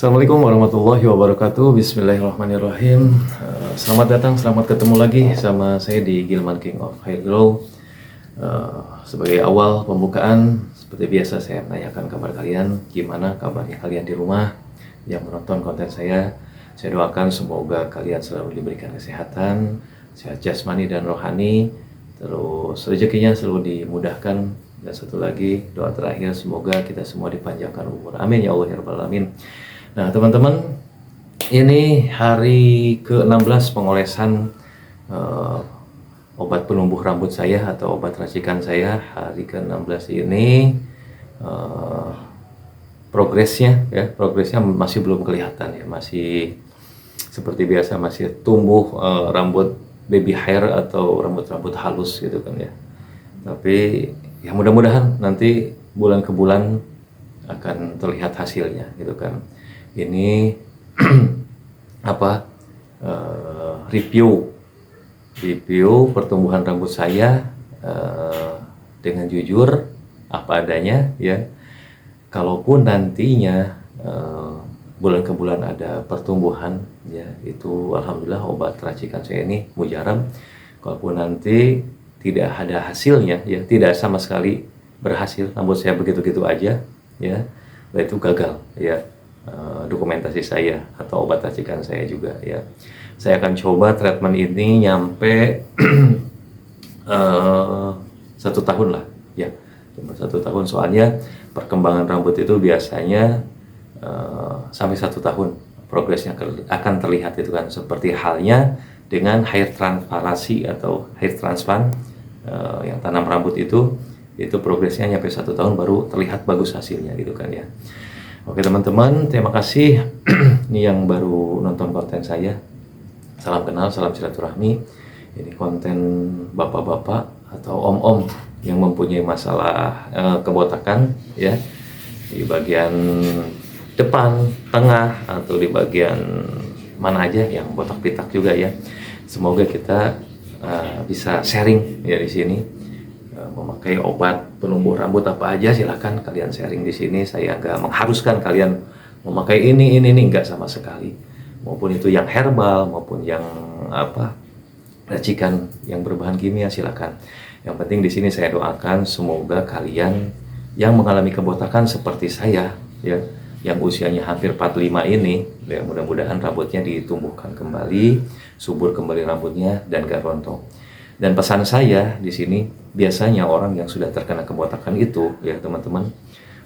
Assalamualaikum warahmatullahi wabarakatuh. Bismillahirrahmanirrahim. Selamat datang, selamat ketemu lagi sama saya di Gilman King of Hair Grow. Sebagai awal pembukaan, seperti biasa saya menanyakan kabar kalian. Gimana kabarnya kalian di rumah yang menonton konten saya? Saya doakan semoga kalian selalu diberikan kesehatan, sehat jasmani dan rohani, terus rezekinya selalu dimudahkan. Dan satu lagi, doa terakhir, semoga kita semua dipanjangkan umur. Amin ya Allah ya Rabbal Alamin. Nah teman-teman, ini hari ke-16 pengolesan obat penumbuh rambut saya atau obat racikan saya. Hari ke-16 ini progresnya masih belum kelihatan ya, masih seperti biasa, masih tumbuh rambut baby hair atau rambut-rambut halus gitu kan ya. Tapi ya mudah-mudahan nanti bulan ke bulan akan terlihat hasilnya gitu kan. Ini review pertumbuhan rambut saya dengan jujur apa adanya ya. Kalaupun nantinya bulan ke bulan ada pertumbuhan ya, itu alhamdulillah obat racikan saya ini mujarab. Kalaupun nanti tidak ada hasilnya ya, tidak sama sekali berhasil, rambut saya begitu-gitu aja ya, itu gagal ya dokumentasi saya atau obat racikan saya juga ya. Saya akan coba treatment ini nyampe 1 tahun lah ya, cuma 1 tahun, soalnya perkembangan rambut itu biasanya sampai 1 tahun progresnya akan terlihat itu kan, seperti halnya dengan hair transplantasi atau hair transplant yang tanam rambut itu progresnya nyampe 1 tahun baru terlihat bagus hasilnya gitu kan ya. Oke teman-teman, terima kasih ini yang baru nonton konten saya. Salam kenal, salam silaturahmi. Ini konten bapak-bapak atau om-om yang mempunyai masalah kebotakan ya, di bagian depan, tengah, atau di bagian mana aja yang botak pitak juga ya. Semoga kita bisa sharing ya di sini. Memakai obat penumbuh rambut apa aja silahkan kalian sharing di sini. Saya nggak mengharuskan kalian memakai ini nggak sama sekali. Maupun itu yang herbal maupun yang racikan yang berbahan kimia silahkan. Yang penting di sini saya doakan semoga kalian yang mengalami kebotakan seperti saya ya, yang usianya hampir 45 ini ya, mudah-mudahan rambutnya ditumbuhkan kembali, subur kembali rambutnya dan gak rontok. Dan pesan saya di sini, biasanya orang yang sudah terkena kebotakan itu ya teman-teman,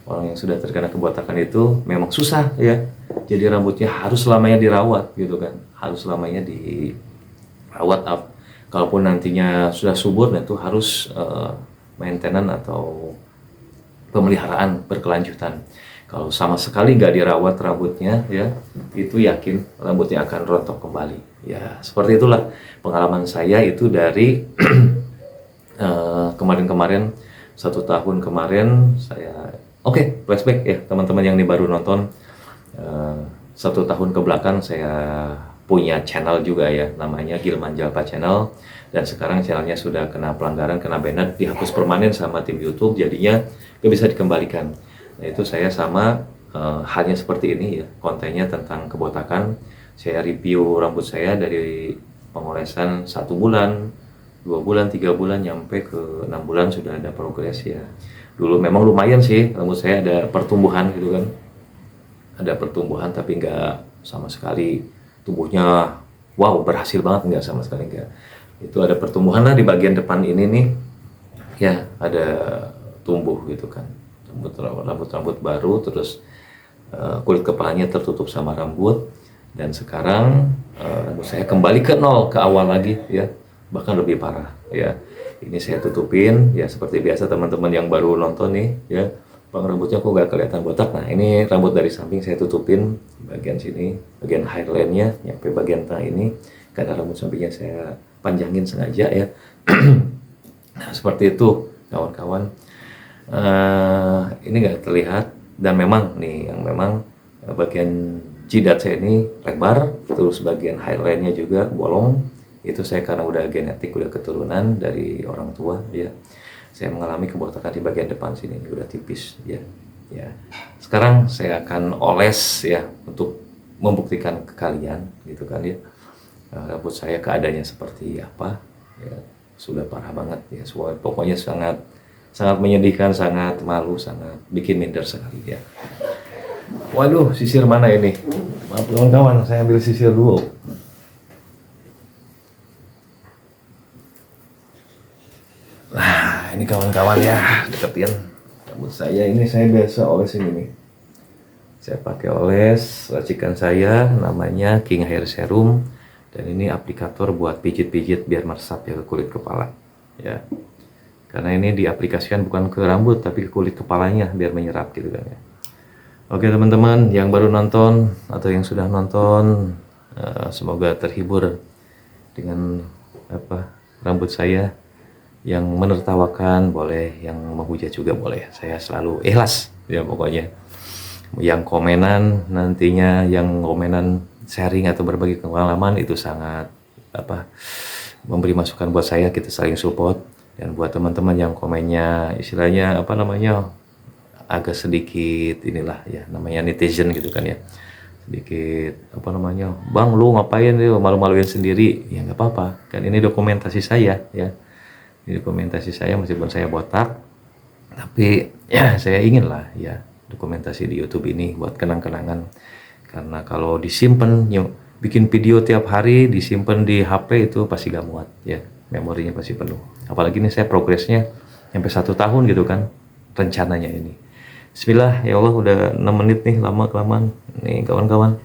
orang yang sudah terkena kebotakan itu memang susah ya. Jadi rambutnya harus selamanya dirawat gitu kan, harus selamanya dirawat up. Kalaupun nantinya sudah subur, dan itu harus maintenance atau pemeliharaan berkelanjutan. Kalau sama sekali nggak dirawat rambutnya ya, itu yakin rambutnya akan rontok kembali ya. Seperti itulah pengalaman saya itu dari kemarin-kemarin, 1 tahun kemarin saya flashback ya teman-teman yang ini baru nonton. 1 tahun ke belakang saya punya channel juga ya, namanya Gilman Jalpa Channel, dan sekarang channelnya sudah kena pelanggaran, kena banned, dihapus permanen sama tim YouTube, jadinya nggak bisa dikembalikan. Nah itu saya sama halnya seperti ini ya, kontennya tentang kebotakan. Saya review rambut saya dari pengolesan 1 bulan, 2 bulan, 3 bulan, nyampe ke 6 bulan sudah ada progres ya. Dulu memang lumayan sih rambut saya ada pertumbuhan gitu kan, ada pertumbuhan, tapi nggak sama sekali tumbuhnya wow berhasil banget, nggak sama sekali nggak. Itu ada pertumbuhan lah di bagian depan ini nih ya, ada tumbuh gitu kan, rambut baru, terus kulit kepalanya tertutup sama rambut. Dan sekarang rambut saya kembali ke nol, ke awal lagi ya, bahkan lebih parah ya. Ini saya tutupin ya seperti biasa teman-teman yang baru nonton nih ya, bang rambutnya kok nggak kelihatan botak. Nah ini rambut dari samping saya tutupin bagian sini, bagian hairline-nya nyampe bagian tengah ini, karena rambut sampingnya saya panjangin sengaja ya. Nah seperti itu kawan-kawan. Ini nggak terlihat, dan memang nih yang memang bagian jidat saya ini lebar, terus bagian hairline-nya juga bolong. Itu saya karena udah genetik, udah keturunan dari orang tua ya. Saya mengalami kebotakan di bagian depan sini, udah tipis ya. ya. Sekarang saya akan oles ya untuk membuktikan ke kalian gitu kan ya, rambut saya keadaannya seperti apa ya. Sudah parah banget ya, pokoknya sangat sangat menyedihkan, sangat malu, sangat bikin minder sekali ya. Waduh, sisir mana ini? Maaf kawan-kawan, saya ambil sisir dulu. Nah, ini kawan-kawan ya, deketin rambut saya. Ini saya biasa oles ini nih. Saya pakai oles racikan saya, namanya King Hair Serum, dan ini aplikator buat pijit-pijit biar meresap ya ke kulit kepala ya. Karena ini diaplikasikan bukan ke rambut tapi ke kulit kepalanya biar menyerap gitu kan ya. Oke teman-teman yang baru nonton atau yang sudah nonton, semoga terhibur dengan rambut saya. Yang menertawakan boleh, yang menghujat juga boleh. Saya selalu ikhlas ya pokoknya. Yang komenan nantinya, yang komenan sharing atau berbagi pengalaman itu sangat memberi masukan buat saya, kita saling support. Dan buat teman-teman yang komennya istilahnya agak sedikit inilah ya, namanya netizen gitu kan ya, sedikit bang lu ngapain lu malu-maluin sendiri, ya nggak apa-apa kan, ini dokumentasi saya ya. Ini dokumentasi saya, meskipun saya botak, tapi ya saya ingin lah ya dokumentasi di YouTube ini buat kenang-kenangan. Karena kalau disimpan, bikin video tiap hari disimpan di HP itu pasti gak muat ya, memorinya pasti penuh. Apalagi ini saya progresnya sampai 1 tahun gitu kan rencananya ini. Bismillah, ya Allah udah 6 menit nih, lama kelamaan nih kawan-kawan.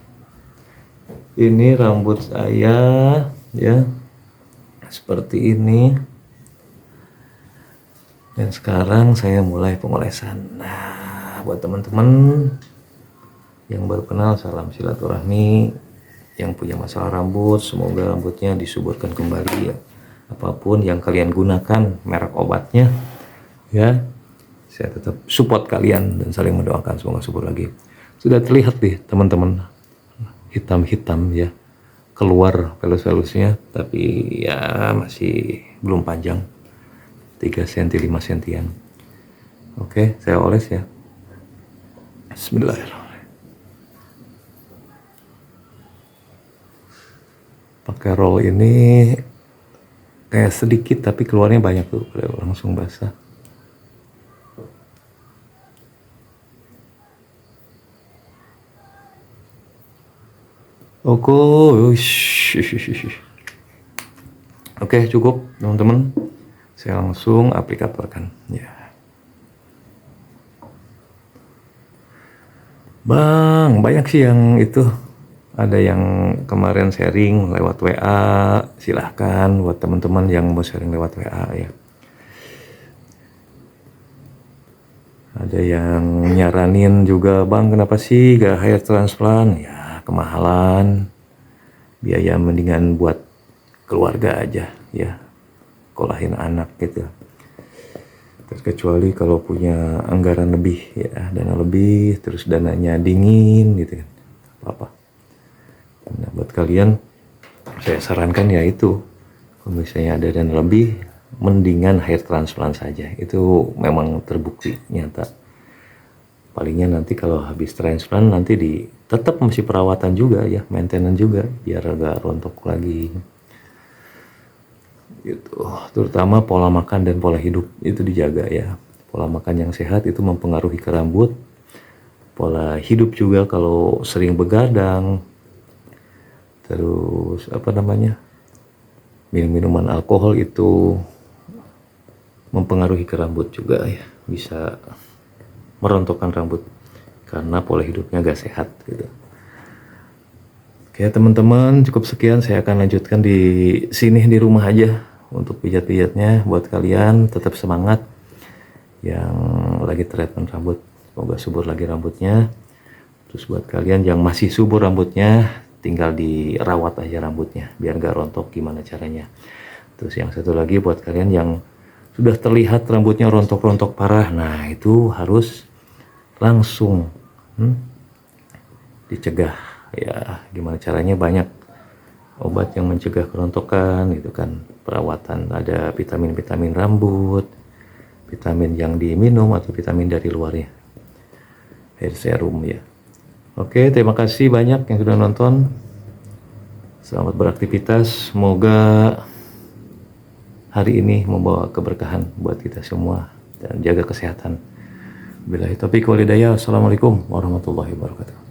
Ini rambut saya ya seperti ini. Dan sekarang saya mulai pengolesan. Nah, buat teman-teman yang baru kenal, salam silaturahmi. Yang punya masalah rambut, semoga rambutnya disuburkan kembali ya. Apapun yang kalian gunakan, merek obatnya ya, saya tetap support kalian dan saling mendoakan semoga subur lagi. Sudah terlihat nih teman-teman, hitam-hitam ya, keluar velus-velusnya, tapi ya masih belum panjang, 3 cm 5 cm. Oke, saya oles ya. Bismillahirrahmanirrahim. Pakai roll ini kayak sedikit tapi keluarnya banyak tuh, langsung basah. Oke, cukup teman-teman. Saya langsung aplikatorkan ya. Bang, banyak sih yang itu. Ada yang kemarin sharing lewat WA, silahkan buat teman-teman yang mau sharing lewat WA ya. Ada yang nyaranin juga, bang kenapa sih gak hair transplant? Ya kemahalan, biaya mendingan buat keluarga aja ya, kolahin anak gitu. Terkecuali kalau punya anggaran lebih ya, dana lebih, terus dananya dingin gitu kan, apa-apa. Nah, buat kalian saya sarankan ya itu, kalau misalnya ada dana lebih, mendingan hair transplant saja. Itu memang terbukti nyata. Palingnya nanti kalau habis transplant nanti tetap masih perawatan juga ya, maintenance juga biar agak rontok lagi. Gitu. Terutama pola makan dan pola hidup itu dijaga ya. Pola makan yang sehat itu mempengaruhi ke rambut. Pola hidup juga, kalau sering begadang, terus minum-minuman alkohol itu mempengaruhi ke rambut juga ya, bisa merontokkan rambut karena pola hidupnya gak sehat gitu. Oke teman-teman, cukup sekian, saya akan lanjutkan di sini di rumah aja untuk pijat-pijatnya. Buat kalian tetap semangat yang lagi treatment rambut, semoga subur lagi rambutnya. Terus buat kalian yang masih subur rambutnya, tinggal dirawat aja rambutnya biar gak rontok, gimana caranya. Terus yang satu lagi buat kalian yang sudah terlihat rambutnya rontok-rontok parah, nah itu harus langsung dicegah ya. Gimana caranya? Banyak obat yang mencegah kerontokan gitu kan, perawatan, ada vitamin-vitamin rambut, vitamin yang diminum atau vitamin dari luarnya. hair serum ya. Oke, terima kasih banyak yang sudah nonton. Selamat beraktivitas. Semoga hari ini membawa keberkahan buat kita semua dan jaga kesehatan. Billahi taufiq wal hidayah. Assalamualaikum warahmatullahi wabarakatuh.